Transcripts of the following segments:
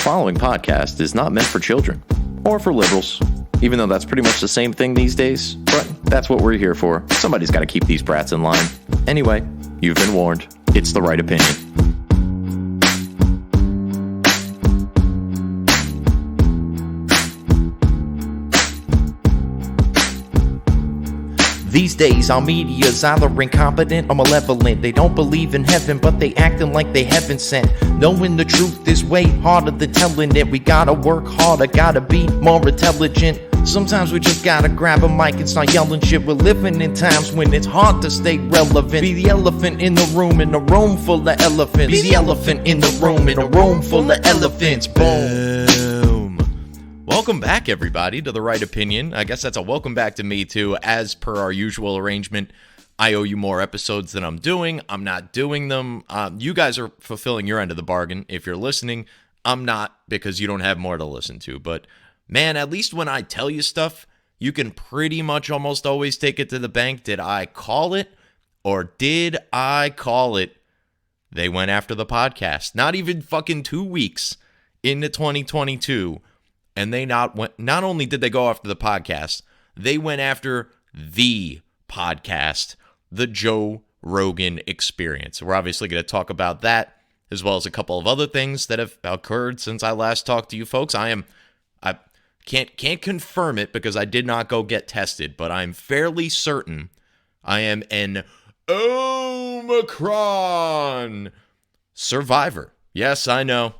following podcast is not meant for children or for liberals, even though that's pretty much the same thing these days, but that's what we're here for. Somebody's got to keep these brats in line. Anyway, you've been warned. It's the right opinion. These days, our media's either incompetent or malevolent. They don't believe in heaven, but they acting like they heaven sent. Knowing the truth is way harder than telling it. We gotta work harder, gotta be more intelligent. Sometimes we just gotta grab a mic and start yelling shit. We're living in times when it's hard to stay relevant. Be the elephant in the room, in a room full of elephants. Be the elephant in the room, in a room full of elephants. Boom. Welcome back, everybody, to The Right Opinion. I guess that's a welcome back to me, too. As per our usual arrangement, I owe you more episodes than I'm doing. I'm not doing them. You guys are fulfilling your end of the bargain. If you're listening, I'm not, because you don't have more to listen to. But, man, at least when I tell you stuff, you can pretty much almost always take it to the bank. Did I call it, or did I call it? They went after the podcast. Not even fucking 2 weeks into 2022. And they not only did they go after the podcast, they went after the podcast, the Joe Rogan Experience. We're obviously going to talk about that, as well as a couple of other things that have occurred since I last talked to you folks. I can't confirm it because I did not go get tested, but I'm fairly certain I am an Omicron survivor. Yes, I know.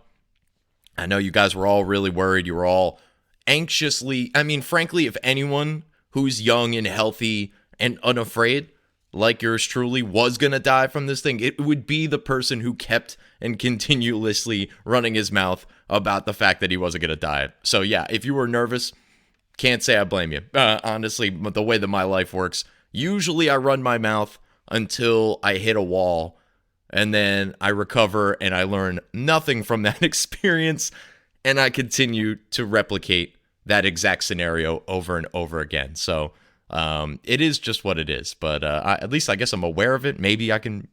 I know you guys were all really worried. You were all anxiously, frankly, if anyone who's young and healthy and unafraid, like yours truly, was going to die from this thing, it would be the person who kept and continuously running his mouth about the fact that he wasn't going to die. So yeah, if you were nervous, can't say I blame you. Honestly, the way that my life works, usually I run my mouth until I hit a wall, and then I recover and I learn nothing from that experience, and I continue to replicate that exact scenario over and over again. So it is just what it is. But at least I guess I'm aware of it. Maybe I can.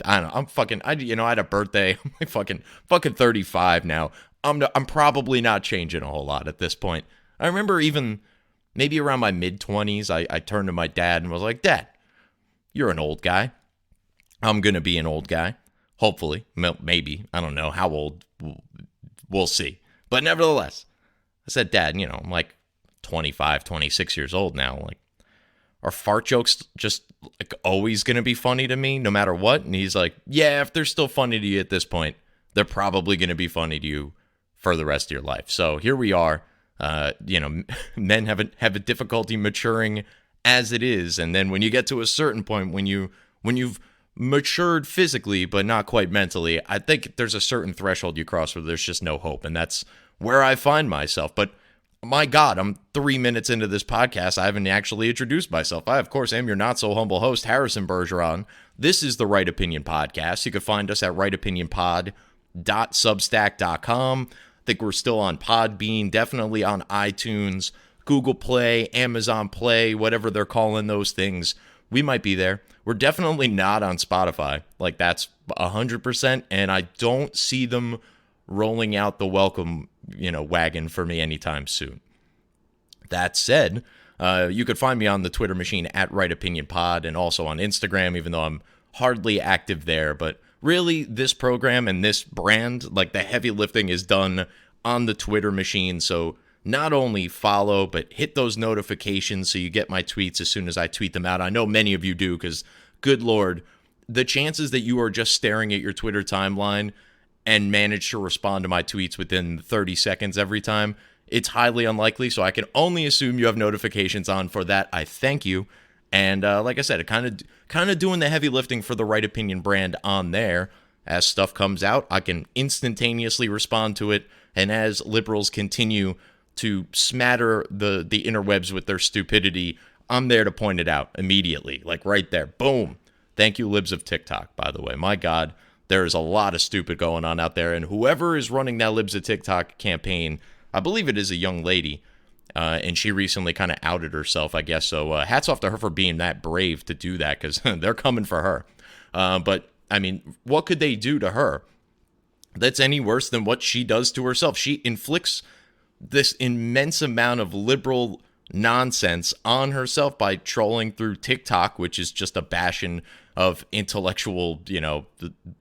I don't know. I had a birthday. I'm like fucking 35 now. I'm probably not changing a whole lot at this point. I remember even maybe around my mid-20s, I turned to my dad and was like, "Dad, you're an old guy. I'm going to be an old guy, hopefully, maybe. I don't know how old, we'll see. But nevertheless, I said, Dad, I'm like 25, 26 years old now. Like, are fart jokes just like always going to be funny to me no matter what? And he's like, yeah, if they're still funny to you at this point, they're probably going to be funny to you for the rest of your life. So here we are. Men have a difficulty maturing as it is. And then when you get to a certain point, when you've matured physically but not quite mentally, I think there's a certain threshold you cross where there's just no hope, and that's where I find myself. But my God, I'm 3 minutes into this podcast. I haven't actually introduced myself. I, of course, am your not so humble host, Harrison Bergeron. This is the Right Opinion Podcast. You can find us at rightopinionpod.substack.com. I think we're still on Podbean, definitely on iTunes, Google Play, Amazon Play, whatever they're calling those things. We might be there. We're definitely not on Spotify. Like, that's 100%, and I don't see them rolling out the welcome, wagon for me anytime soon. That said, you could find me on the Twitter machine at RightOpinionPod, and also on Instagram, even though I'm hardly active there. But really, this program and this brand, like the heavy lifting, is done on the Twitter machine. So not only follow, but hit those notifications so you get my tweets as soon as I tweet them out. I know many of you do, because, good Lord, the chances that you are just staring at your Twitter timeline and manage to respond to my tweets within 30 seconds every time, it's highly unlikely. So I can only assume you have notifications on. For that, I thank you. And like I said, kind of doing the heavy lifting for the Right Opinion brand on there. As stuff comes out, I can instantaneously respond to it. And as liberals continue to smatter the interwebs with their stupidity, I'm there to point it out immediately, like right there. Boom. Thank you, libs of TikTok, by the way. My God, there is a lot of stupid going on out there, and whoever is running that libs of TikTok campaign, I believe it is a young lady, and she recently kind of outed herself, I guess. So hats off to her for being that brave to do that, because they're coming for her. But, what could they do to her that's any worse than what she does to herself. She inflicts this immense amount of liberal nonsense on herself by trolling through TikTok, which is just a bastion of intellectual,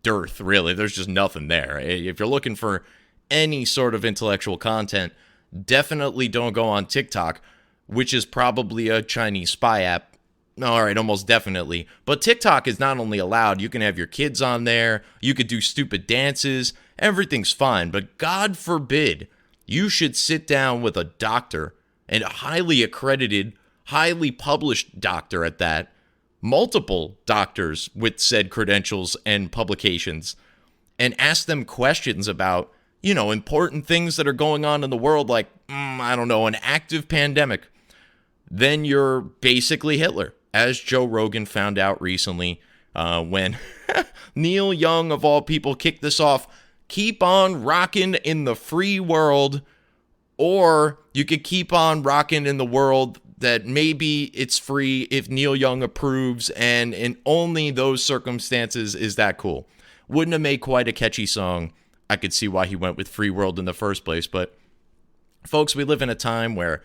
dearth, really. There's just nothing there. If you're looking for any sort of intellectual content, definitely don't go on TikTok, which is probably a Chinese spy app. All right, almost definitely. But TikTok is not only allowed, you can have your kids on there, you could do stupid dances, everything's fine. But God forbid you should sit down with a doctor, and a highly accredited, highly published doctor at that, multiple doctors with said credentials and publications, and ask them questions about, important things that are going on in the world, like, I don't know, an active pandemic. Then you're basically Hitler, as Joe Rogan found out recently when Neil Young, of all people, kicked this off. Keep on rocking in the free world, or you could keep on rocking in the world that maybe it's free if Neil Young approves, and in only those circumstances is that cool. Wouldn't have made quite a catchy song. I could see why he went with free world in the first place, but folks, we live in a time where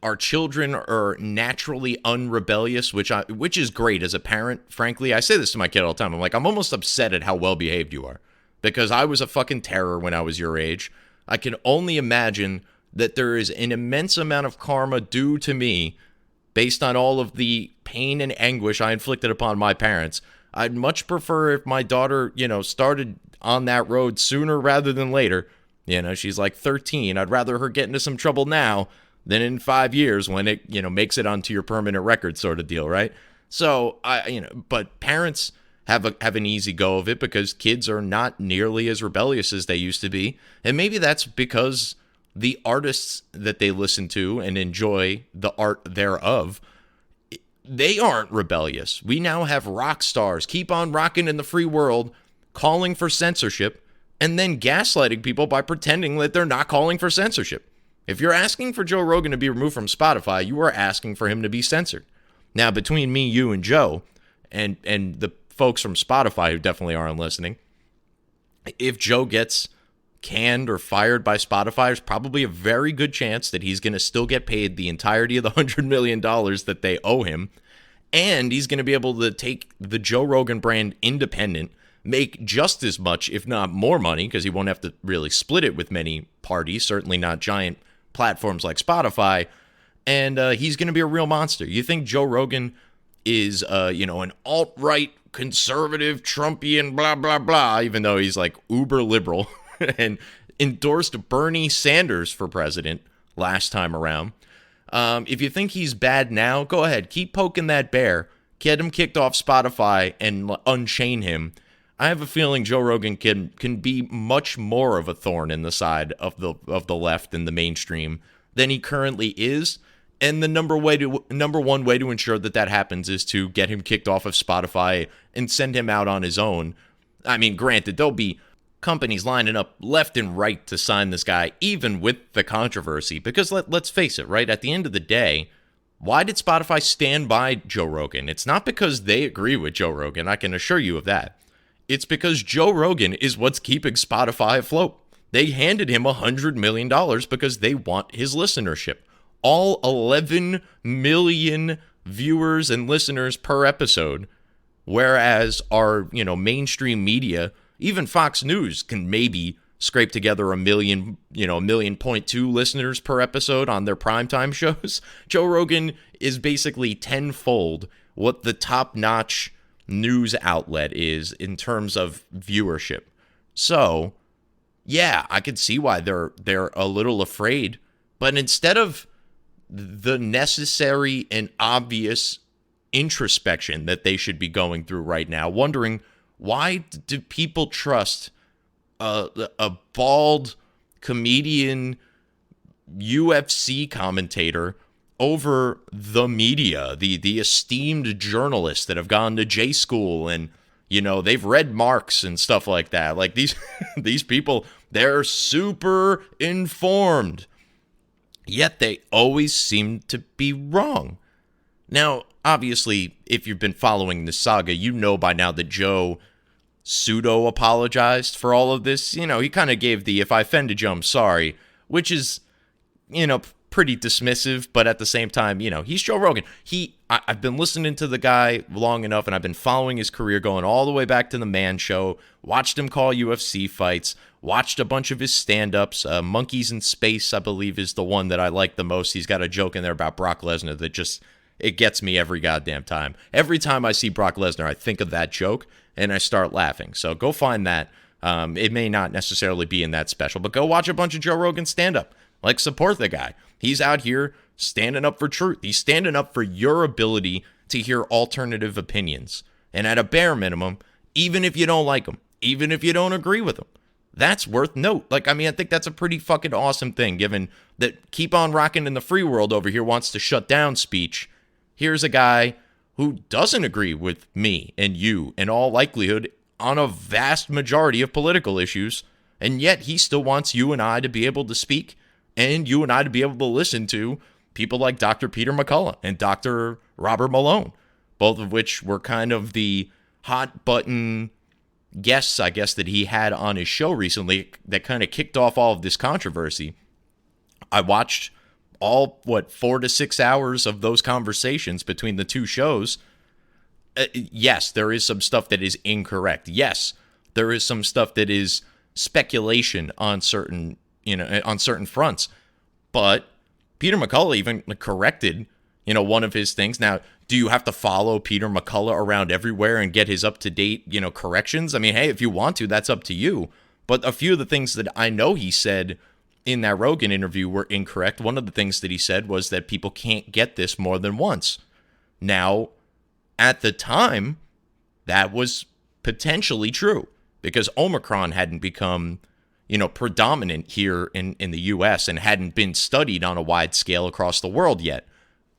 our children are naturally unrebellious, which is great as a parent. Frankly, I say this to my kid all the time. I'm like, I'm almost upset at how well behaved you are, because I was a fucking terror when I was your age. I can only imagine that there is an immense amount of karma due to me based on all of the pain and anguish I inflicted upon my parents. I'd much prefer if my daughter, started on that road sooner rather than later. She's like 13. I'd rather her get into some trouble now than in 5 years when it, makes it onto your permanent record sort of deal, right? So, but parents have an easy go of it because kids are not nearly as rebellious as they used to be. And maybe that's because the artists that they listen to and enjoy the art thereof, they aren't rebellious. We now have rock stars keep on rocking in the free world, calling for censorship, and then gaslighting people by pretending that they're not calling for censorship. If you're asking for Joe Rogan to be removed from Spotify, you are asking for him to be censored. Now, between me, you, and Joe, and the folks from Spotify who definitely aren't listening, if Joe gets canned or fired by Spotify, there's probably a very good chance that he's going to still get paid the entirety of the $100 million that they owe him, and he's going to be able to take the Joe Rogan brand independent, make just as much, if not more money, because he won't have to really split it with many parties, certainly not giant platforms like Spotify, and he's going to be a real monster. You think Joe Rogan is, an alt-right conservative Trumpian blah, blah, blah, even though he's like uber liberal and endorsed Bernie Sanders for president last time around. If you think he's bad now, go ahead. Keep poking that bear. Get him kicked off Spotify and unchain him. I have a feeling Joe Rogan can be much more of a thorn in the side of the left and the mainstream than he currently is. And the number one way to ensure that happens is to get him kicked off of Spotify and send him out on his own. I mean, granted, there'll be companies lining up left and right to sign this guy, even with the controversy. Because let's face it, right? At the end of the day, why did Spotify stand by Joe Rogan? It's not because they agree with Joe Rogan. I can assure you of that. It's because Joe Rogan is what's keeping Spotify afloat. They handed him $100 million because they want his listenership. All 11 million viewers and listeners per episode, whereas our, mainstream media, even Fox News, can maybe scrape together a million, 1.2 listeners per episode on their primetime shows. Joe Rogan is basically tenfold what the top-notch news outlet is in terms of viewership. So, yeah, I could see why they're a little afraid. But instead of the necessary and obvious introspection that they should be going through right now, wondering why do people trust a bald comedian UFC commentator over the media, the esteemed journalists that have gone to J school and, they've read Marx and stuff like that. Like these people, they're super informed, yet they always seem to be wrong. Now, obviously, if you've been following this saga, you know by now that Joe pseudo apologized for all of this. You know, he kind of gave the, if I offended you, I'm sorry, which is, you know, pretty dismissive, but at the same time, you know, he's Joe Rogan. I've been listening to the guy long enough, and I've been following his career going all the way back to the Man Show, watched him call UFC fights, watched a bunch of his stand-ups. Monkeys in Space, I believe, is the one that I like the most. He's got a joke in there about Brock Lesnar that just, it gets me every goddamn time. Every time I see Brock Lesnar, I think of that joke, and I start laughing. So go find that. It may not necessarily be in that special, but go watch a bunch of Joe Rogan stand-up. Like, support the guy. He's out here standing up for truth. He's standing up for your ability to hear alternative opinions. And at a bare minimum, even if you don't like them, even if you don't agree with them, that's worth note. Like, I mean, I think that's a pretty fucking awesome thing, given that Keep On Rockin' in the Free World over here wants to shut down speech. Here's a guy who doesn't agree with me and you, in all likelihood, on a vast majority of political issues, and yet he still wants you and I to be able to speak, and you and I to be able to listen to people like Dr. Peter McCullough and Dr. Robert Malone, both of which were kind of the hot button guests, I guess, that he had on his show recently that kind of kicked off all of this controversy. I watched all, 4 to 6 hours of those conversations between the two shows. Yes, there is some stuff that is incorrect. Yes, there is some stuff that is speculation on certain fronts. But Peter McCullough even corrected, one of his things. Now, do you have to follow Peter McCullough around everywhere and get his up-to-date, corrections? I mean, hey, if you want to, that's up to you. But a few of the things that I know he said in that Rogan interview were incorrect. One of the things that he said was that people can't get this more than once. Now, at the time, that was potentially true because Omicron hadn't become predominant here in the U.S. and hadn't been studied on a wide scale across the world yet.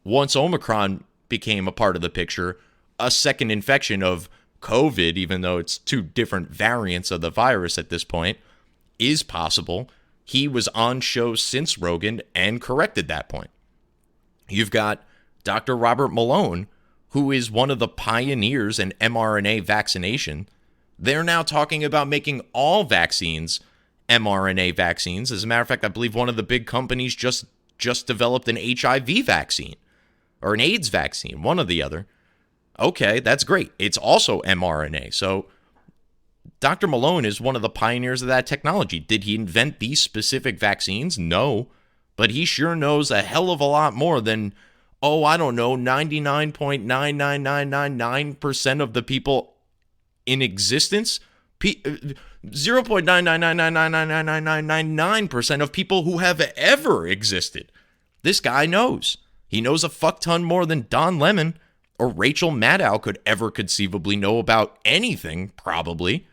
Once Omicron became a part of the picture, a second infection of COVID, even though it's two different variants of the virus at this point, is possible. He was on shows since Rogan and corrected that point. You've got Dr. Robert Malone, who is one of the pioneers in mRNA vaccination. They're now talking about making all vaccines mRNA vaccines. As a matter of fact, I believe one of the big companies just developed an HIV vaccine or an AIDS vaccine, one or the other. Okay, that's great. It's also mRNA. So Dr. Malone is one of the pioneers of that technology. Did he invent these specific vaccines? No, but he sure knows a hell of a lot more than, 99.99999% of the people in existence. 0.999999999% of people who have ever existed. This guy knows. He knows a fuck ton more than Don Lemon or Rachel Maddow could ever conceivably know about anything, probably.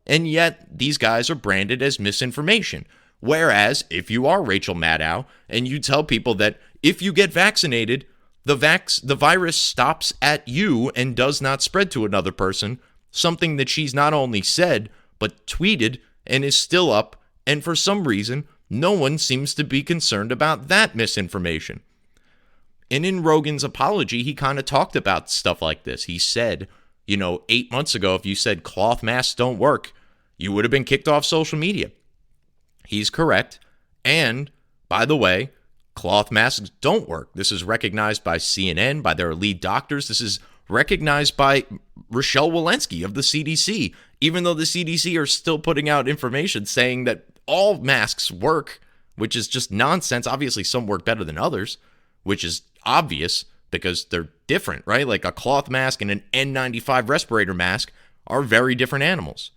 And yet, these guys are branded as misinformation. Whereas, if you are Rachel Maddow and you tell people that if you get vaccinated, the virus stops at you and does not spread to another person, something that she's not only said, but tweeted and is still up, and for some reason, no one seems to be concerned about that misinformation. And in Rogan's apology, he kind of talked about stuff like this. He said, 8 months ago, if you said cloth masks don't work, you would have been kicked off social media. He's correct. And, by the way, cloth masks don't work. This is recognized by CNN, by their lead doctors. This is recognized by Rochelle Walensky of the CDC, even though the CDC are still putting out information saying that all masks work, which is just nonsense. Obviously, some work better than others, which is obvious because they're different, right? Like a cloth mask and an N95 respirator mask are very different animals.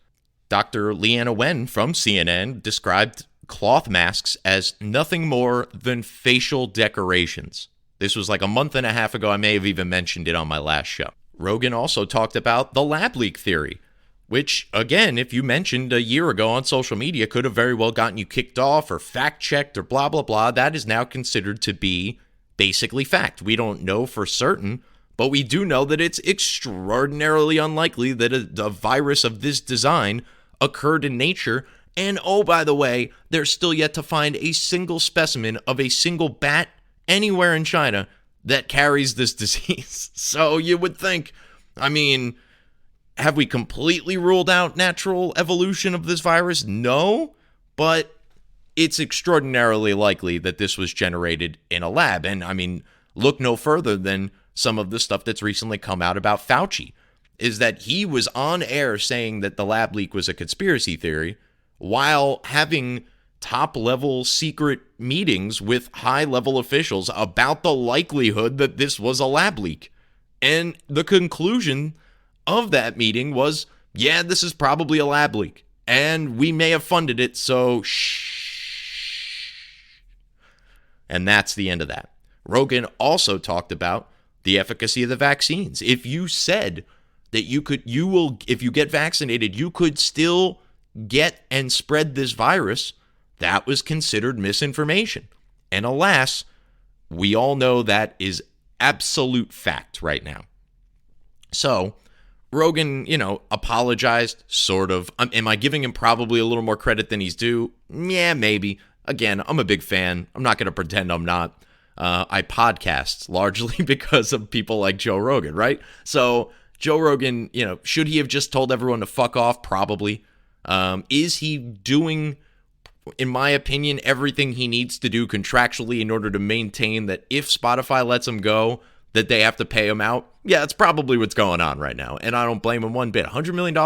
Dr. Leanna Wen from CNN described cloth masks as nothing more than facial decorations. This was like a month and a half ago. I may have even mentioned it on my last show. Rogan also talked about the lab leak theory, which, again, if you mentioned a year ago on social media, could have very well gotten you kicked off or fact-checked or blah, blah, blah. That is now considered to be basically fact. We don't know for certain, but we do know that it's extraordinarily unlikely that a virus of this design occurred in nature. And, by the way, they're still yet to find a single specimen of a single bat anywhere in China that carries this disease. So you would think, have we completely ruled out natural evolution of this virus? No, but it's extraordinarily likely that this was generated in a lab. And I mean, look no further than some of the stuff that's recently come out about Fauci, is that he was on air saying that the lab leak was a conspiracy theory while having top-level secret meetings with high-level officials about the likelihood that this was a lab leak. And the conclusion of that meeting was, yeah, this is probably a lab leak, and we may have funded it, so shh. And that's the end of that. Rogan also talked about the efficacy of the vaccines. If you said that if you get vaccinated, you could still get and spread this virus, that was considered misinformation. And alas, we all know that is absolute fact right now. So Rogan, apologized, sort of. Am I giving him probably a little more credit than he's due? Yeah, maybe. Again, I'm a big fan. I'm not going to pretend I'm not. I podcast largely because of people like Joe Rogan, right? So Joe Rogan, should he have just told everyone to fuck off? Probably. Is he doing, in my opinion, everything he needs to do contractually in order to maintain that if Spotify lets him go, that they have to pay him out? Yeah, that's probably what's going on right now. And I don't blame him one bit. $100 million,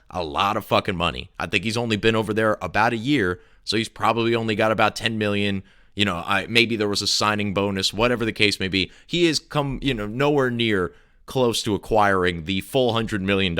a lot of fucking money. I think he's only been over there about a year, so he's probably only got about $10 million. Maybe there was a signing bonus, whatever the case may be. He has come, nowhere near close to acquiring the full $100 million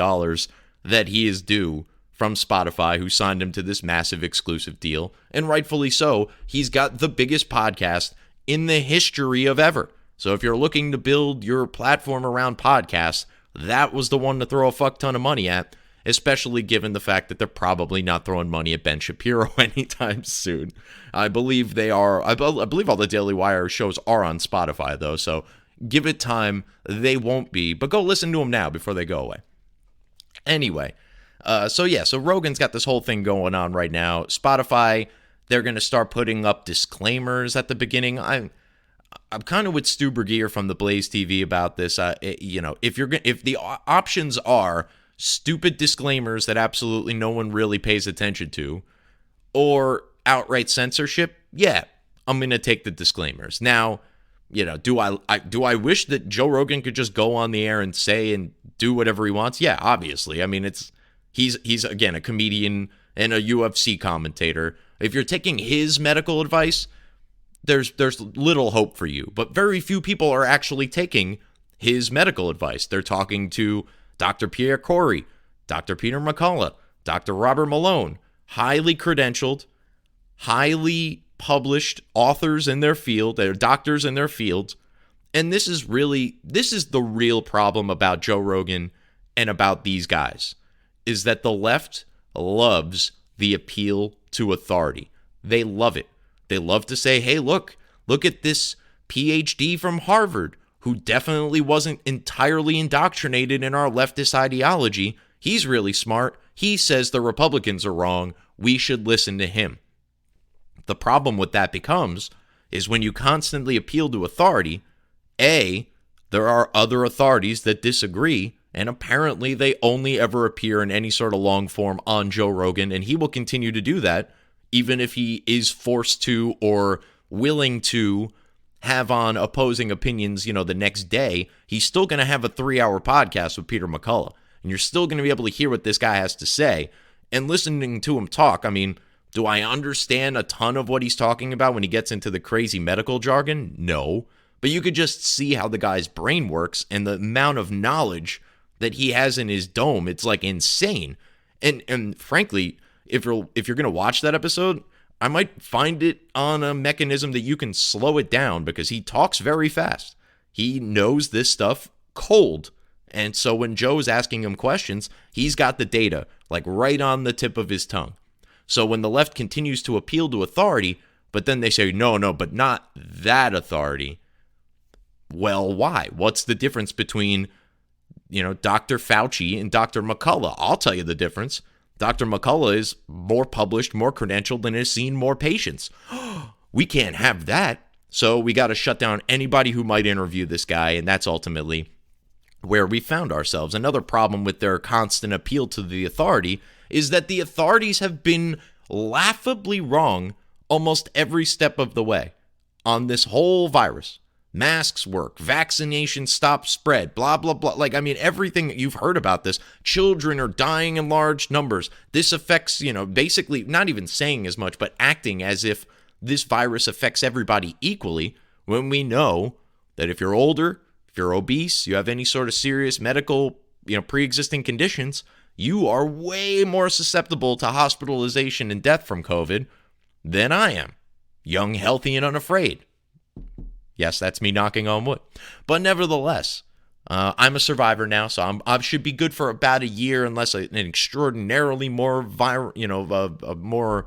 that he is due from Spotify, who signed him to this massive exclusive deal. And rightfully so, he's got the biggest podcast in the history of ever. So if you're looking to build your platform around podcasts, that was the one to throw a fuck ton of money at, especially given the fact that they're probably not throwing money at Ben Shapiro anytime soon. I believe they are. I believe all the Daily Wire shows are on Spotify, though, so give it time. They won't be, but go listen to them now before they go away. Anyway, so Rogan's got this whole thing going on right now. Spotify, they're going to start putting up disclaimers at the beginning. I'm kind of with Stu Burgier from the Blaze TV about this. If the options are stupid disclaimers that absolutely no one really pays attention to, or outright censorship, yeah, I'm going to take the disclaimers. Now, do I wish that Joe Rogan could just go on the air and say and do whatever he wants? Yeah, obviously. I mean, he's again a comedian and a UFC commentator. If you're taking his medical advice, there's little hope for you. But very few people are actually taking his medical advice. They're talking to Dr. Pierre Corey, Dr. Peter McCullough, Dr. Robert Malone, highly credentialed, highly published authors in their field. They're doctors in their fields. And this is the real problem about Joe Rogan and about these guys, is that the left loves the appeal to authority. They love it. They love to say, hey, look at this PhD from Harvard who definitely wasn't entirely indoctrinated in our leftist ideology. He's really smart. He says the Republicans are wrong. We should listen to him. The problem with that becomes is when you constantly appeal to authority, A, there are other authorities that disagree, and apparently they only ever appear in any sort of long form on Joe Rogan, and he will continue to do that even if he is forced to or willing to have on opposing opinions, the next day. He's still going to have a 3-hour podcast with Peter McCullough, and you're still going to be able to hear what this guy has to say. And listening to him talk, I mean, do I understand a ton of what he's talking about when he gets into the crazy medical jargon? No. But you could just see how the guy's brain works and the amount of knowledge that he has in his dome. It's like insane. And frankly, if you're going to watch that episode, I might find it on a mechanism that you can slow it down because he talks very fast. He knows this stuff cold. And so when Joe's asking him questions, he's got the data like right on the tip of his tongue. So when the left continues to appeal to authority, but then they say, no, but not that authority. Well, why? What's the difference between, Dr. Fauci and Dr. McCullough? I'll tell you the difference. Dr. McCullough is more published, more credentialed, and has seen more patients. We can't have that. So we got to shut down anybody who might interview this guy, and that's ultimately where we found ourselves. Another problem with their constant appeal to the authority is that the authorities have been laughably wrong almost every step of the way on this whole virus. Masks work, vaccination stops spread, blah, blah, blah. Like, I mean, everything you've heard about this. Children are dying in large numbers. This affects, basically not even saying as much, but acting as if this virus affects everybody equally, when we know that if you're older, if you're obese, you have any sort of serious medical, pre-existing conditions, you are way more susceptible to hospitalization and death from COVID than I am. Young, healthy, and unafraid. Yes, that's me knocking on wood. But nevertheless, I'm a survivor now, so I should be good for about a year unless an extraordinarily more more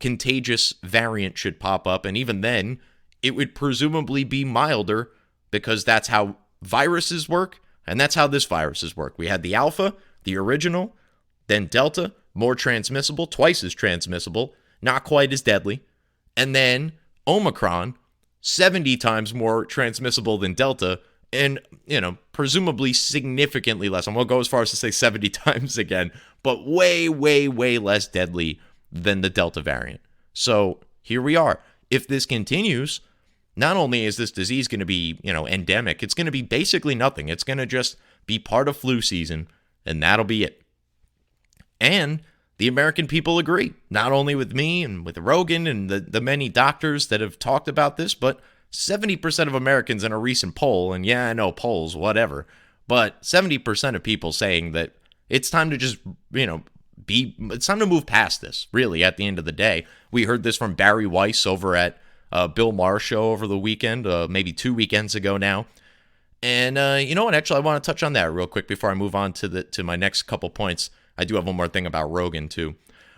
contagious variant should pop up. And even then, it would presumably be milder because that's how viruses work, and that's how this virus work. We had the alpha, the original, then delta, more transmissible, twice as transmissible, not quite as deadly, and then Omicron, 70 times more transmissible than Delta, and, presumably significantly less. I won't go as far as to say 70 times again, but way, way, way less deadly than the Delta variant. So here we are. If this continues, not only is this disease going to be, endemic, it's going to be basically nothing. It's going to just be part of flu season, and that'll be it. And the American people agree, not only with me and with Rogan and the many doctors that have talked about this, but 70% of Americans in a recent poll, and yeah, I know polls, whatever, but 70% of people saying that it's time to just, it's time to move past this, really, at the end of the day. We heard this from Barry Weiss over at Bill Maher's show over the weekend, maybe 2 weekends ago now. And you know what? Actually, I want to touch on that real quick before I move on to my next couple points. I do have one more thing about Rogan, too.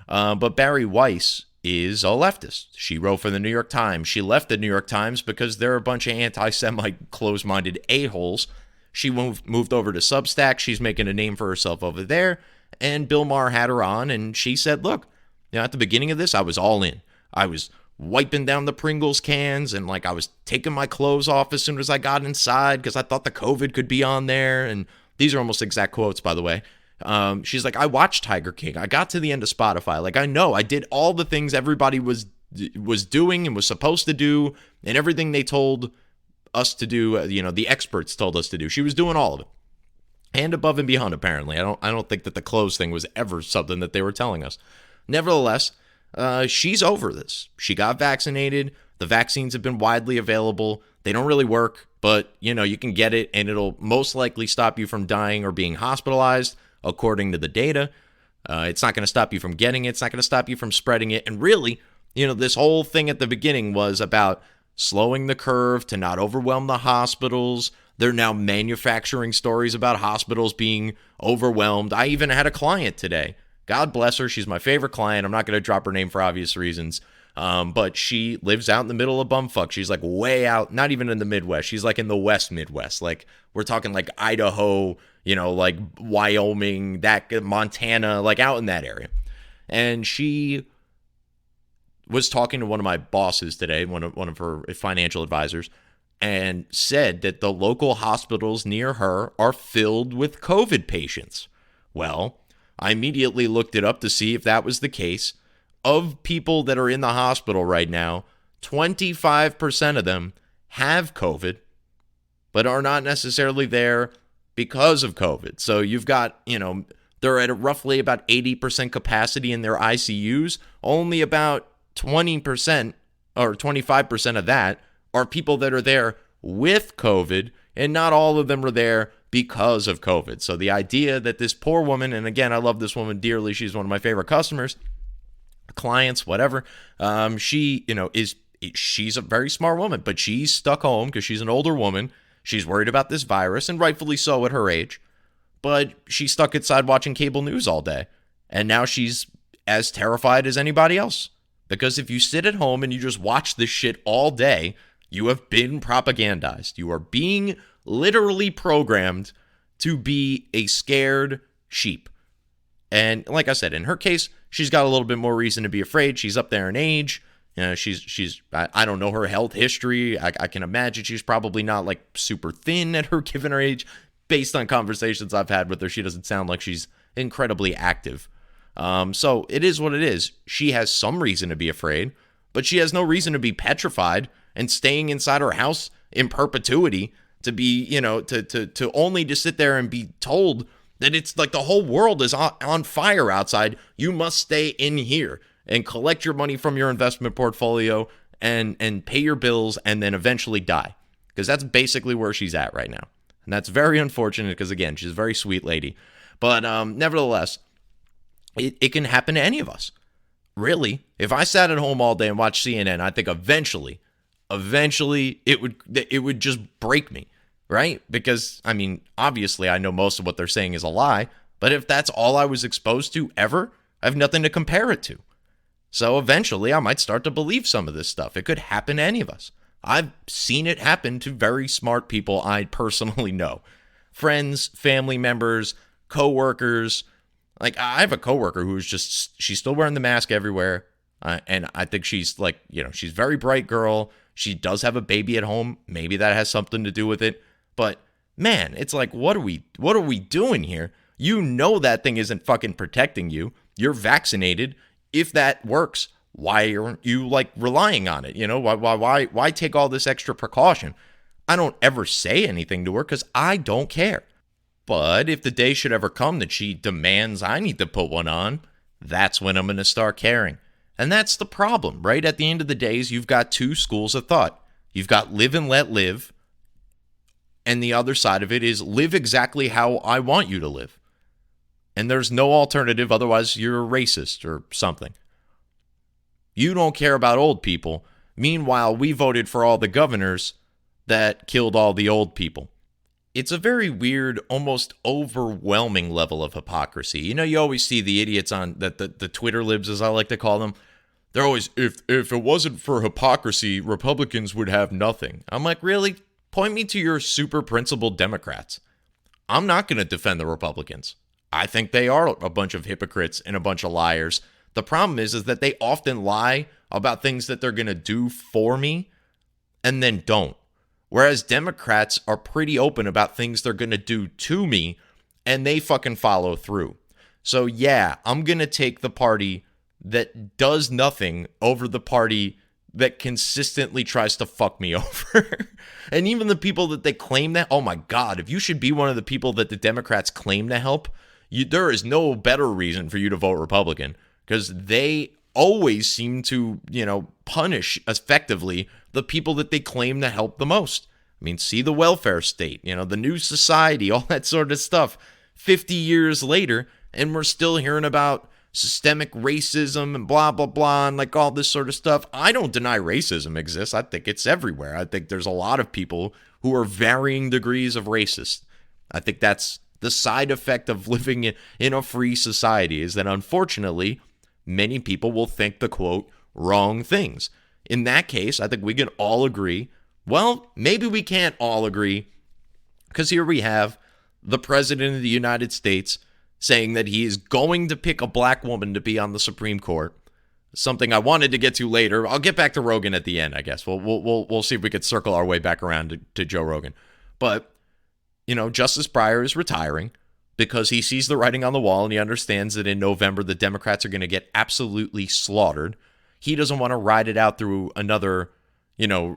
But Barry Weiss is a leftist. She wrote for the New York Times. She left the New York Times because they're a bunch of anti-Semite, close-minded a-holes. She moved over to SUBSTACK. She's making a name for herself over there. And Bill Maher had her on, and she said, look, at the beginning of this, I was all in. I was wiping down the Pringles cans, and I was taking my clothes off as soon as I got inside because I thought the COVID could be on there. And these are almost exact quotes, by the way. She's like, I watched Tiger King. I got to the end of Spotify. I know I did all the things everybody was doing and was supposed to do, and everything they told us to do, the experts told us to do. She was doing all of it. And above and beyond, apparently. I don't think that the clothes thing was ever something that they were telling us. Nevertheless, she's over this. She got vaccinated. The vaccines have been widely available. They don't really work, but, you can get it, and it'll most likely stop you from dying or being hospitalized, according to the data. It's not going to stop you from getting it. It's not going to stop you from spreading it. And really, this whole thing at the beginning was about slowing the curve to not overwhelm the hospitals. They're now manufacturing stories about hospitals being overwhelmed. I even had a client today. God bless her. She's my favorite client. I'm not going to drop her name for obvious reasons. But she lives out in the middle of bumfuck. She's way out, not even in the Midwest. She's in the West Midwest. We're talking Idaho, Wyoming, Montana, out in that area. And she was talking to one of my bosses today, one of her financial advisors, and said that the local hospitals near her are filled with COVID patients. Well, I immediately looked it up to see if that was the case. Of people that are in the hospital right now, 25% of them have COVID, but are not necessarily there because of COVID. So you've got, they're at roughly about 80% capacity in their ICUs. Only about 20% or 25% of that are people that are there with COVID, and not all of them are there because of COVID. So the idea that this poor woman, and again, I love this woman dearly. She's one of my favorite customers, clients, whatever. She, she's a very smart woman, but she's stuck home because she's an older woman. She's worried about this virus, and rightfully so at her age. But she's stuck inside watching cable news all day. And now she's as terrified as anybody else. Because if you sit at home and you just watch this shit all day, you have been propagandized. You are being literally programmed to be a scared sheep. And like I said, in her case, she's got a little bit more reason to be afraid. She's up there in age. I don't know her health history. I can imagine she's probably not super thin at her given her age. based on conversations I've had with her, she doesn't sound like she's incredibly active. So it is what it is. She has some reason to be afraid, but she has no reason to be petrified and staying inside her house in perpetuity to be, to only to sit there and be told that it's like the whole world is on fire outside. You must stay in here and collect your money from your investment portfolio and pay your bills and then eventually die. Because that's basically where she's at right now. And that's very unfortunate because, again, she's a very sweet lady. But nevertheless, it can happen to any of us. Really, if I sat at home all day and watched CNN, I think eventually it would just break me, right? Because, I mean, obviously I know most of what they're saying is a lie, but if that's all I was exposed to ever, I have nothing to compare it to. So eventually I might start to believe some of this stuff. It could happen to any of us. I've seen it happen to very smart people I personally know. Friends, family members, coworkers. Like, I have a coworker who's she's still wearing the mask everywhere. And I think she's like, she's a very bright girl. She does have a baby at home. Maybe that has something to do with it. But man, it's like, what are we doing here? You know that thing isn't fucking protecting you. You're vaccinated. If that works, why aren't you like relying on it? Why take all this extra precaution? I don't ever say anything to her because I don't care. But if the day should ever come that she demands I need to put one on, that's when I'm going to start caring. And that's the problem, right? At the end of the day, you've got two schools of thought. You've got live and let live. And the other side of it is live exactly how I want you to live. And there's no alternative, otherwise you're a racist or something. You don't care about old people. Meanwhile, we voted for all the governors that killed all the old people. It's a very weird, almost overwhelming level of hypocrisy. You always see the idiots on the Twitter libs, as I like to call them. They're always, if it wasn't for hypocrisy, Republicans would have nothing. I'm like, really? Point me to your super principled Democrats. I'm not going to defend the Republicans. I think they are a bunch of hypocrites and a bunch of liars. The problem is that they often lie about things that they're going to do for me and then don't. Whereas Democrats are pretty open about things they're going to do to me and they fucking follow through. So yeah, I'm going to take the party that does nothing over the party that consistently tries to fuck me over. And even the people that they claim that, oh my God, if you should be one of the people that the Democrats claim to help, there is no better reason for you to vote Republican, because they always seem to, punish effectively the people that they claim to help the most. I mean, see the welfare state, the new society, all that sort of stuff. 50 years later, and we're still hearing about systemic racism and blah, blah, blah, and like all this sort of stuff. I don't deny racism exists. I think it's everywhere. I think there's a lot of people who are varying degrees of racist. I think that's the side effect of living in a free society, is that unfortunately, many people will think the, quote, wrong things. In that case, I think we can all agree. Well, maybe we can't all agree, because here we have the President of the United States saying that he is going to pick a black woman to be on the Supreme Court. Something I wanted to get to later. I'll get back to Rogan at the end, I guess. We'll see if we could circle our way back around to Joe Rogan. But Justice Breyer is retiring because he sees the writing on the wall and he understands that in November the Democrats are going to get absolutely slaughtered. He doesn't want to ride it out through another, 2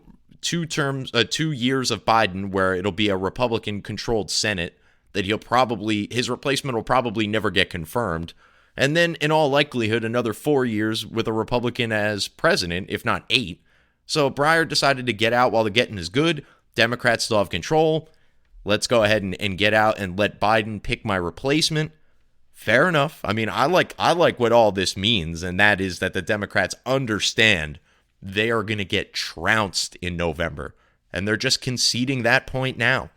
years of Biden where it'll be a Republican-controlled Senate that his replacement will probably never get confirmed. And then, in all likelihood, another 4 years with a Republican as president, if not 8. So Breyer decided to get out while the getting is good. Democrats still have control. Let's go ahead and get out and let Biden pick my replacement. Fair enough. I mean, I like what all this means, and that is that the Democrats understand they are going to get trounced in November, and they're just conceding that point now.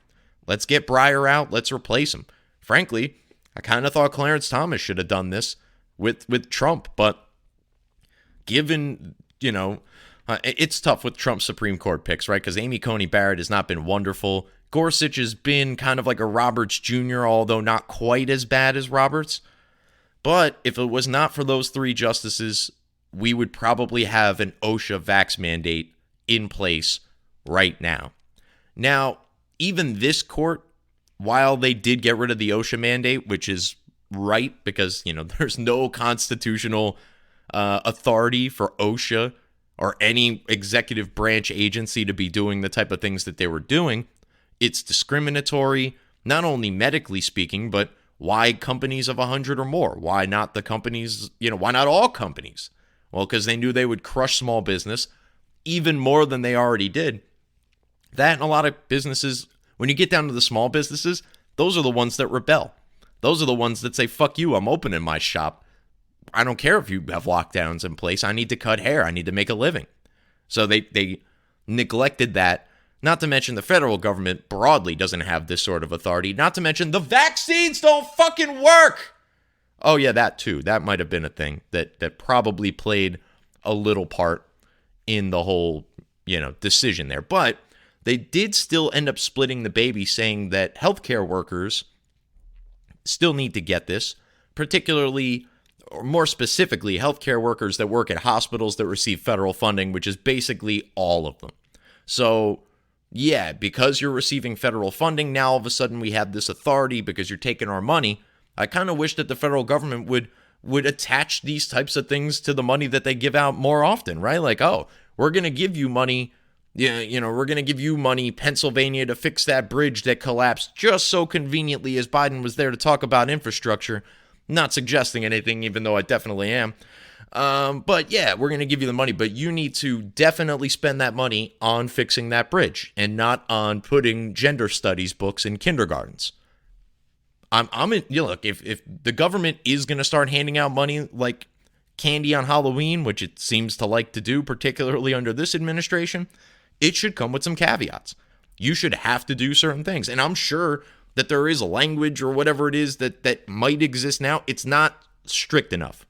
Let's get Breyer out. Let's replace him. Frankly, I kind of thought Clarence Thomas should have done this with Trump, but given, it's tough with Trump's Supreme Court picks, right? Because Amy Coney Barrett has not been wonderful. Gorsuch has been kind of like a Roberts Jr., although not quite as bad as Roberts. But if it was not for those 3 justices, we would probably have an OSHA vax mandate in place right now. Now, even this court while they did get rid of the OSHA mandate, which is right because, there's no constitutional authority for OSHA or any executive branch agency to be doing the type of things that they were doing, it's discriminatory, not only medically speaking, but why companies of 100 or more? Why not the companies, why not all companies? Well, because they knew they would crush small business even more than they already did. That and a lot of businesses, when you get down to the small businesses, those are the ones that rebel. Those are the ones that say, fuck you, I'm opening my shop. I don't care if you have lockdowns in place. I need to cut hair. I need to make a living. So they neglected that. Not to mention the federal government broadly doesn't have this sort of authority. Not to mention the vaccines don't fucking work. Oh, yeah, that too. That might have been a thing that probably played a little part in the whole, decision there. But they did still end up splitting the baby, saying that healthcare workers still need to get this, particularly, or more specifically, healthcare workers that work at hospitals that receive federal funding, which is basically all of them. So, yeah, because you're receiving federal funding, now all of a sudden we have this authority because you're taking our money. I kind of wish that the federal government would attach these types of things to the money that they give out more often, right? Like, oh, we're going to give you money, we're going to give you money, Pennsylvania, to fix that bridge that collapsed just so conveniently as Biden was there to talk about infrastructure. Not suggesting anything, even though I definitely am. But yeah, we're going to give you the money, but you need to definitely spend that money on fixing that bridge and not on putting gender studies books in kindergartens. Look, if the government is going to start handing out money like candy on Halloween, which it seems to like to do, particularly under this administration, it should come with some caveats. You should have to do certain things. And I'm sure that there is a language or whatever it is that might exist now. It's not strict enough.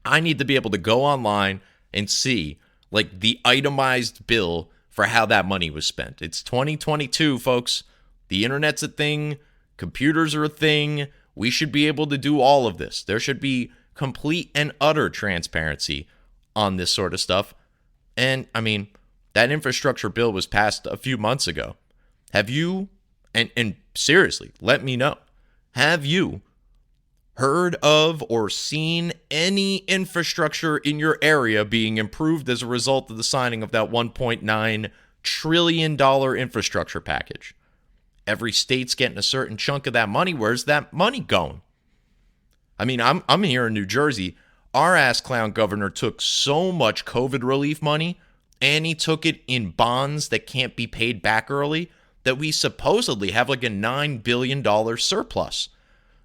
I need to be able to go online and see like the itemized bill for how that money was spent. It's 2022, folks. The internet's a thing. Computers are a thing. We should be able to do all of this. There should be complete and utter transparency on this sort of stuff. And I mean, that infrastructure bill was passed a few months ago. Have you, and seriously, let me know, have you heard of or seen any infrastructure in your area being improved as a result of the signing of that $1.9 trillion infrastructure package? Every state's getting a certain chunk of that money. Where's that money going? I mean, I'm here in New Jersey. Our ass clown governor took so much COVID relief money, and he took it in bonds that can't be paid back early, that we supposedly have like a $9 billion surplus.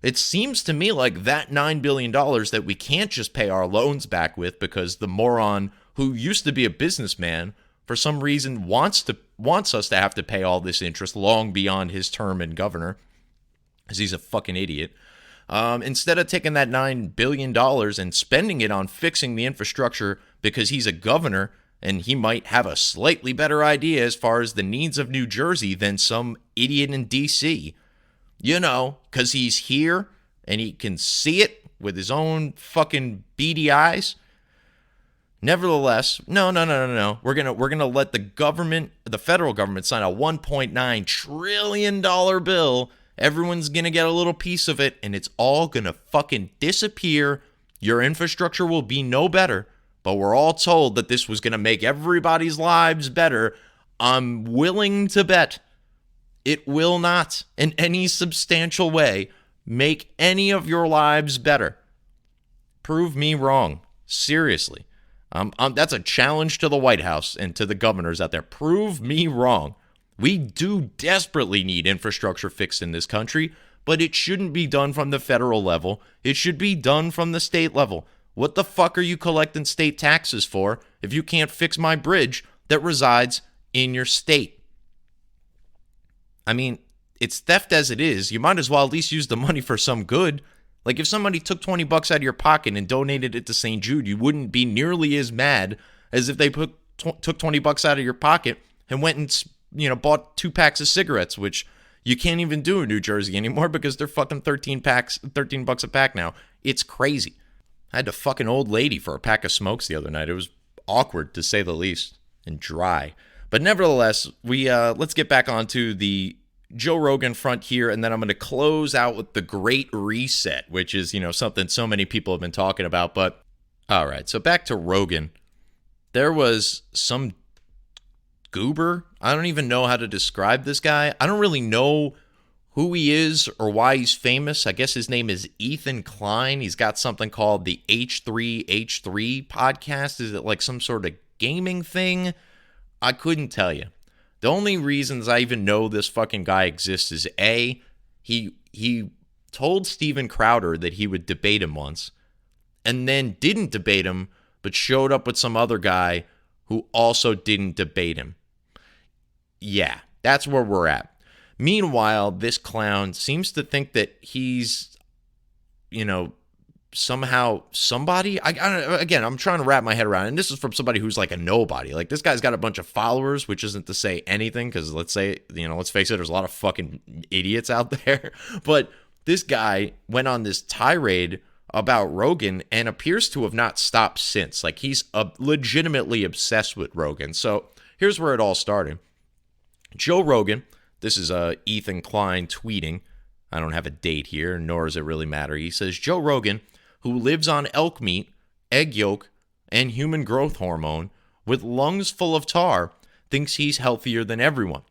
It seems to me like that $9 billion that we can't just pay our loans back with because the moron who used to be a businessman for some reason wants us to have to pay all this interest long beyond his term in governor, because he's a fucking idiot. Instead of taking that $9 billion and spending it on fixing the infrastructure because he's a governor and he might have a slightly better idea as far as the needs of New Jersey than some idiot in D.C., because he's here and he can see it with his own fucking beady eyes. Nevertheless, no. We're gonna let the federal government, sign a $1.9 trillion bill. Everyone's gonna get a little piece of it, and it's all gonna fucking disappear. Your infrastructure will be no better, but we're all told that this was gonna make everybody's lives better. I'm willing to bet it will not, in any substantial way, make any of your lives better. Prove me wrong. Seriously. That's a challenge to the White House and to the governors out there. Prove me wrong. We do desperately need infrastructure fixed in this country, but it shouldn't be done from the federal level. It should be done from the state level. What the fuck are you collecting state taxes for if you can't fix my bridge that resides in your state? I mean, it's theft as it is. You might as well at least use the money for some good. Like if somebody took $20 out of your pocket and donated it to St. Jude, you wouldn't be nearly as mad as if they took $20 out of your pocket and went and bought 2 packs of cigarettes, which you can't even do in New Jersey anymore because they're fucking $13 a pack now. It's crazy. I had to fuck an old lady for a pack of smokes the other night. It was awkward to say the least and dry. But nevertheless, let's get back onto the Joe Rogan front here, and then I'm going to close out with the Great Reset, which is, something so many people have been talking about. But all right, so back to Rogan. There was some goober. I don't even know how to describe this guy. I don't really know who he is or why he's famous. I guess his name is Ethan Klein. He's got something called the H3H3 podcast. Is it like some sort of gaming thing? I couldn't tell you. The only reasons I even know this fucking guy exists is A, he told Steven Crowder that he would debate him once, and then didn't debate him, but showed up with some other guy who also didn't debate him. Yeah, that's where we're at. Meanwhile, this clown seems to think that he's, somehow somebody. Again, I'm trying to wrap my head around it. And this is from somebody who's like a nobody. Like, this guy's got a bunch of followers, which isn't to say anything, because let's face it, there's a lot of fucking idiots out there. But this guy went on this tirade about Rogan and appears to have not stopped since. Like, he's legitimately obsessed with Rogan. So here's where it all started. Joe Rogan, this is Ethan Klein tweeting. I don't have a date here, nor does it really matter. He says, Joe Rogan, who lives on elk meat, egg yolk, and human growth hormone with lungs full of tar, thinks he's healthier than everyone.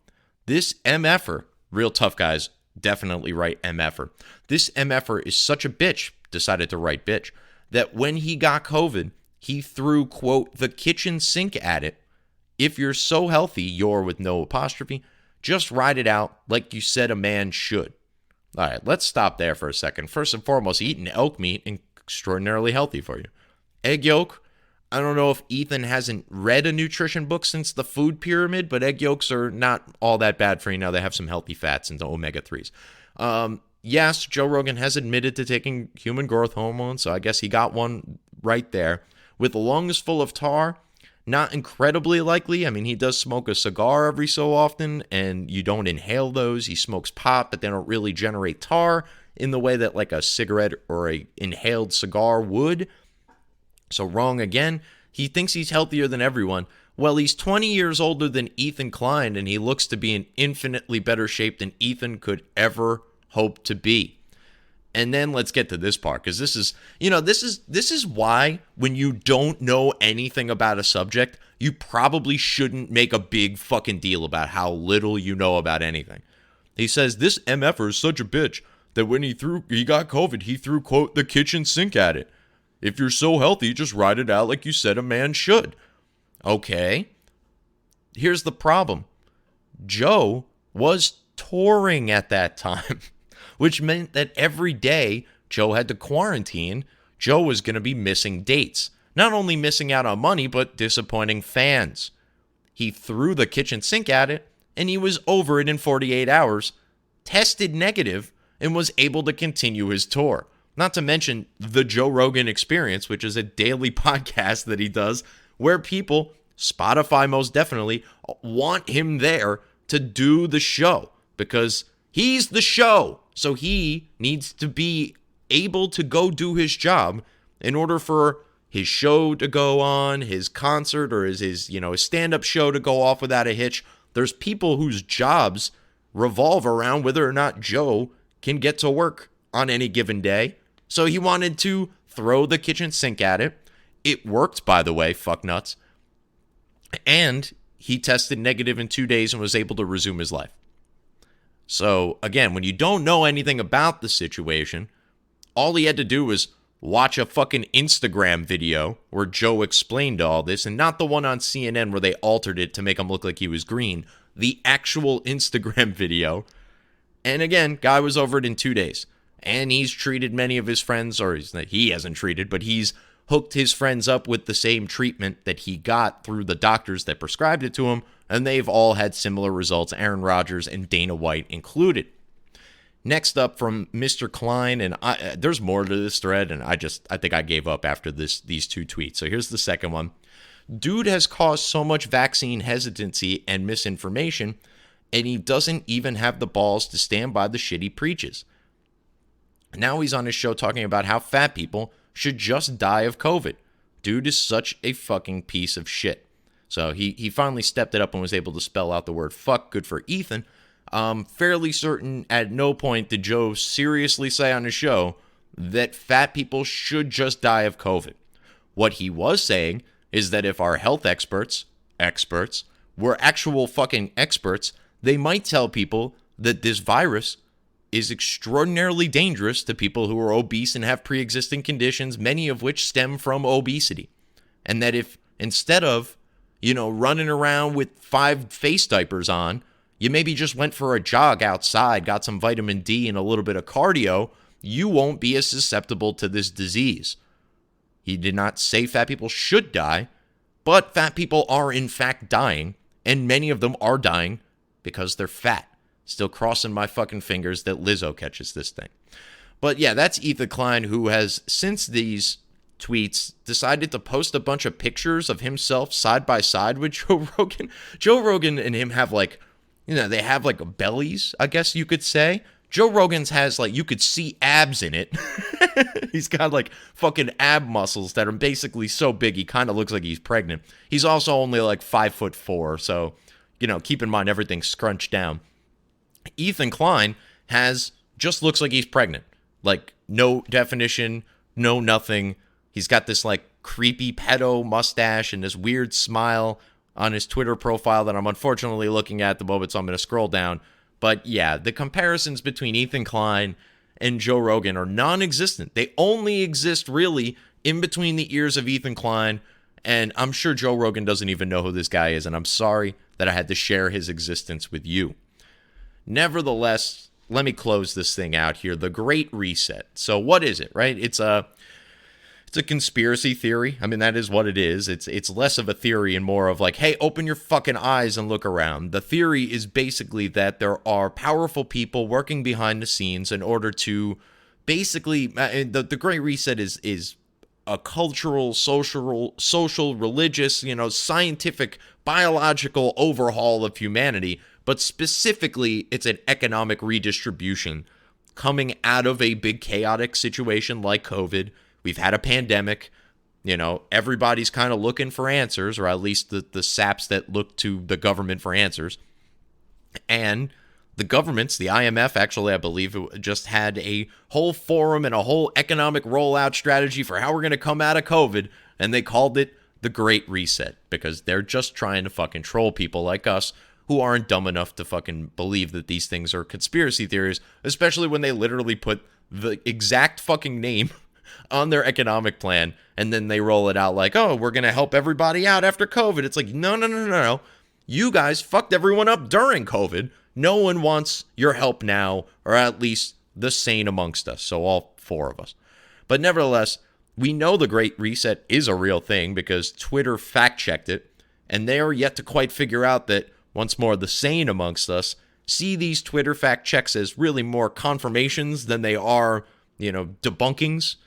This MFer, real tough guys, definitely write MFer. This MFer is such a bitch, decided to write bitch, that when he got COVID, he threw, quote, the kitchen sink at it. If you're so healthy, you're with no apostrophe, just ride it out like you said a man should. All right, let's stop there for a second. First and foremost, eating elk meat is extraordinarily healthy for you. Egg yolk, I don't know if Ethan hasn't read a nutrition book since the food pyramid, but egg yolks are not all that bad for you now. They have some healthy fats and omega-3s. Yes, Joe Rogan has admitted to taking human growth hormone, so I guess he got one right there. With lungs full of tar, not incredibly likely. I mean, he does smoke a cigar every so often, and you don't inhale those. He smokes pot, but they don't really generate tar in the way that like a cigarette or a inhaled cigar would. So wrong again. He thinks he's healthier than everyone. Well, he's 20 years older than Ethan Klein, and he looks to be in infinitely better shape than Ethan could ever hope to be. And then let's get to this part, because this is why when you don't know anything about a subject, you probably shouldn't make a big fucking deal about how little you know about anything. He says this MFer is such a bitch that when he got COVID, he threw, quote, the kitchen sink at it. If you're so healthy, just ride it out like you said a man should. Okay. Here's the problem. Joe was touring at that time, which meant that every day Joe had to quarantine. Joe was going to be missing dates. Not only missing out on money, but disappointing fans. He threw the kitchen sink at it, and he was over it in 48 hours, tested negative, and was able to continue his tour. Not to mention the Joe Rogan Experience, which is a daily podcast that he does, where people, Spotify most definitely, want him there to do the show, because he's the show. So he needs to be able to go do his job in order for his show to go on, his concert or his stand-up show to go off without a hitch. There's people whose jobs revolve around whether or not Joe can get to work on any given day. So he wanted to throw the kitchen sink at it. It worked, by the way, fuck nuts. And he tested negative in 2 days and was able to resume his life. So, again, when you don't know anything about the situation, all he had to do was watch a fucking Instagram video where Joe explained all this, and not the one on CNN where they altered it to make him look like he was green. The actual Instagram video. And again, guy was over it in 2 days. And he's treated many of his friends, or he hasn't treated, but he's hooked his friends up with the same treatment that he got through the doctors that prescribed it to him, and they've all had similar results, Aaron Rodgers and Dana White included. Next up from Mr. Klein, and there's more to this thread, and I think I gave up after these two tweets. So here's the second one. Dude has caused so much vaccine hesitancy and misinformation, and he doesn't even have the balls to stand by the shit he preaches. Now he's on his show talking about how fat people should just die of COVID. Dude is such a fucking piece of shit. So he finally stepped it up and was able to spell out the word fuck. Good for Ethan. I'm fairly certain at no point did Joe seriously say on his show that fat people should just die of COVID. What he was saying is that if our health experts were actual fucking experts, they might tell people that this virus is extraordinarily dangerous to people who are obese and have pre-existing conditions, many of which stem from obesity. And that if instead of, running around with 5 face diapers on, you maybe just went for a jog outside, got some vitamin D and a little bit of cardio, you won't be as susceptible to this disease. He did not say fat people should die, but fat people are in fact dying, and many of them are dying because they're fat. Still crossing my fucking fingers that Lizzo catches this thing. But yeah, that's Ethan Klein, who has, since these tweets, decided to post a bunch of pictures of himself side by side with Joe Rogan. Joe Rogan and him have they have bellies, I guess you could say. Joe Rogan's has you could see abs in it. He's got fucking ab muscles that are basically so big he kind of looks like he's pregnant. He's also only 5'4", so, keep in mind everything's scrunched down. Ethan Klein just looks like he's pregnant. No definition, no nothing. He's got this creepy pedo mustache and this weird smile on his Twitter profile that I'm unfortunately looking at the moment, so I'm going to scroll down. But yeah, the comparisons between Ethan Klein and Joe Rogan are non-existent. They only exist really in between the ears of Ethan Klein, and I'm sure Joe Rogan doesn't even know who this guy is, and I'm sorry that I had to share his existence with you. Nevertheless, let me close this thing out here. The Great Reset. So what is it, right? It's a conspiracy theory. I mean, that is what it is. It's less of a theory and more of hey, open your fucking eyes and look around. The theory is basically that there are powerful people working behind the scenes in order to basically, the Great Reset is a cultural, social, religious, scientific, biological overhaul of humanity. But specifically, it's an economic redistribution coming out of a big chaotic situation like COVID. We've had a pandemic. Everybody's kind of looking for answers, or at least the saps that look to the government for answers. And the governments, the IMF, actually, I believe, just had a whole forum and a whole economic rollout strategy for how we're going to come out of COVID. And they called it the Great Reset because they're just trying to fucking troll people like us who aren't dumb enough to fucking believe that these things are conspiracy theories, especially when they literally put the exact fucking name on their economic plan, and then they roll it out oh, we're going to help everybody out after COVID. It's no. You guys fucked everyone up during COVID. No one wants your help now, or at least the sane amongst us, so all 4 of us. But nevertheless, we know the Great Reset is a real thing because Twitter fact-checked it, and they are yet to quite figure out that, once more, the sane amongst us see these Twitter fact checks as really more confirmations than they are, debunkings.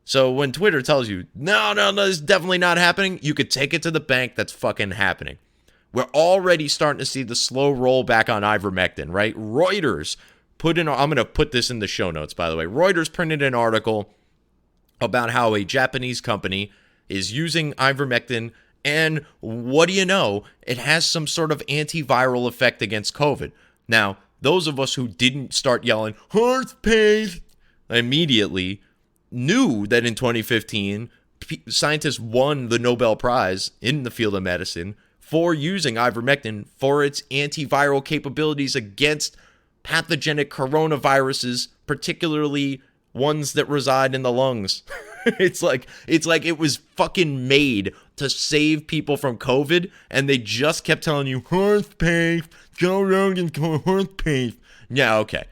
So when Twitter tells you, no, this is definitely not happening, you could take it to the bank, that's fucking happening. We're already starting to see the slow roll back on ivermectin, right? Reuters I'm going to put this in the show notes, by the way. Reuters printed an article about how a Japanese company is using ivermectin, and what do you know? It has some sort of antiviral effect against COVID. Now, those of us who didn't start yelling, heart pain, immediately knew that in 2015, scientists won the Nobel Prize in the field of medicine for using ivermectin for its antiviral capabilities against pathogenic coronaviruses, particularly ones that reside in the lungs. It's like it was fucking made to save people from COVID, and they just kept telling you, heart pain, Joe Rogan's going heart pain. Yeah, okay.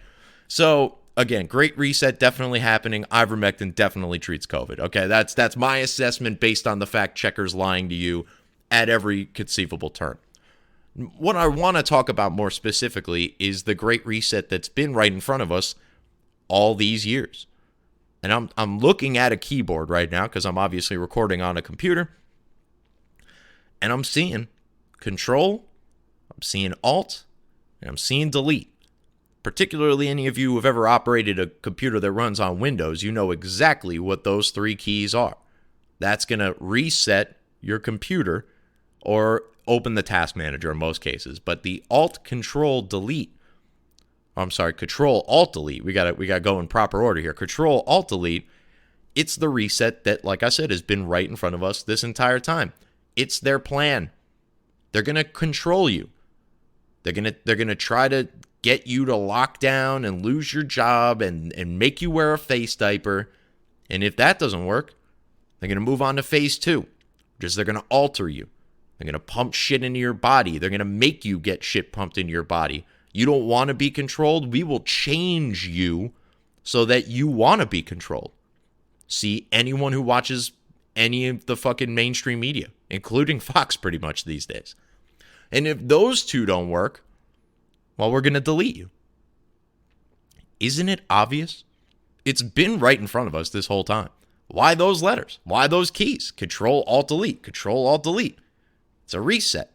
So, again, Great Reset definitely happening. Ivermectin definitely treats COVID. Okay, that's my assessment based on the fact checkers lying to you at every conceivable turn. What I want to talk about more specifically is the Great Reset that's been right in front of us all these years. And I'm looking at a keyboard right now because I'm obviously recording on a computer. And I'm seeing Control, I'm seeing Alt, and I'm seeing Delete. Particularly any of you who have ever operated a computer that runs on Windows, you know exactly what those 3 keys are. That's going to reset your computer or open the task manager in most cases. But the Alt, Control, Delete Control Alt Delete. We got to go in proper order here. Control Alt Delete. It's the reset that, like I said, has been right in front of us this entire time. It's their plan. They're going to control you. They're going to try to get you to lock down and lose your job and make you wear a face diaper. And if that doesn't work, they're going to move on to phase 2, which is they're going to alter you. They're going to pump shit into your body. They're going to make you get shit pumped into your body. You don't want to be controlled? We will change you so that you want to be controlled. See, anyone who watches any of the fucking mainstream media, including Fox pretty much these days. And if those two don't work, well, we're going to delete you. Isn't it obvious? It's been right in front of us this whole time. Why those letters? Why those keys? Control, Alt, Delete. Control, Alt, Delete. It's a reset.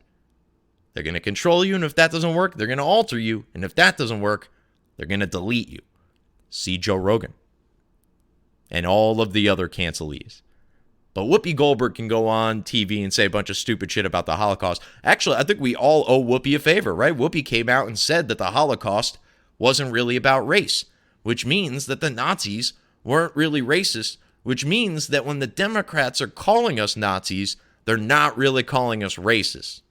They're going to control you, and if that doesn't work, they're going to alter you. And if that doesn't work, they're going to delete you. See Joe Rogan. And all of the other cancelees. But Whoopi Goldberg can go on TV and say a bunch of stupid shit about the Holocaust. Actually, I think we all owe Whoopi a favor, right? Whoopi came out and said that the Holocaust wasn't really about race, which means that the Nazis weren't really racist, which means that when the Democrats are calling us Nazis, they're not really calling us racist.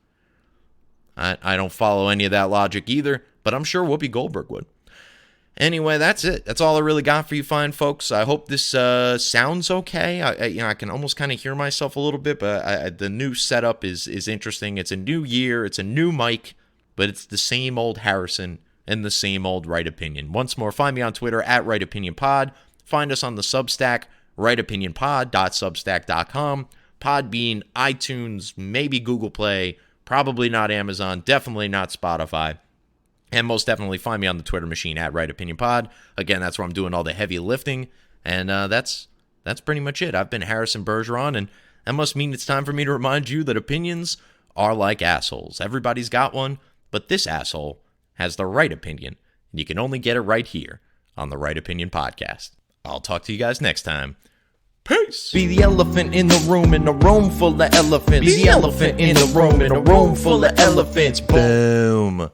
I don't follow any of that logic either, but I'm sure Whoopi Goldberg would. Anyway, that's it. That's all I really got for you fine folks. I hope this sounds okay. I can almost kind of hear myself a little bit, but the new setup is interesting. It's a new year. It's a new mic, but it's the same old Harrison and the same old Right Opinion. Once more, find me on Twitter at Right Opinion Pod. Find us on the Substack, rightopinionpod.substack.com. Podbean, iTunes, maybe Google Play, probably not Amazon, definitely not Spotify. And most definitely find me on the Twitter machine at Right Opinion Pod. Again, that's where I'm doing all the heavy lifting. And that's pretty much it. I've been Harrison Bergeron, and that must mean it's time for me to remind you that opinions are like assholes. Everybody's got one, but this asshole has the right opinion, and you can only get it right here on the Right Opinion Podcast. I'll talk to you guys next time. Peace. Be the elephant in the room full of elephants. Be the elephant in the room full of elephants. Boom.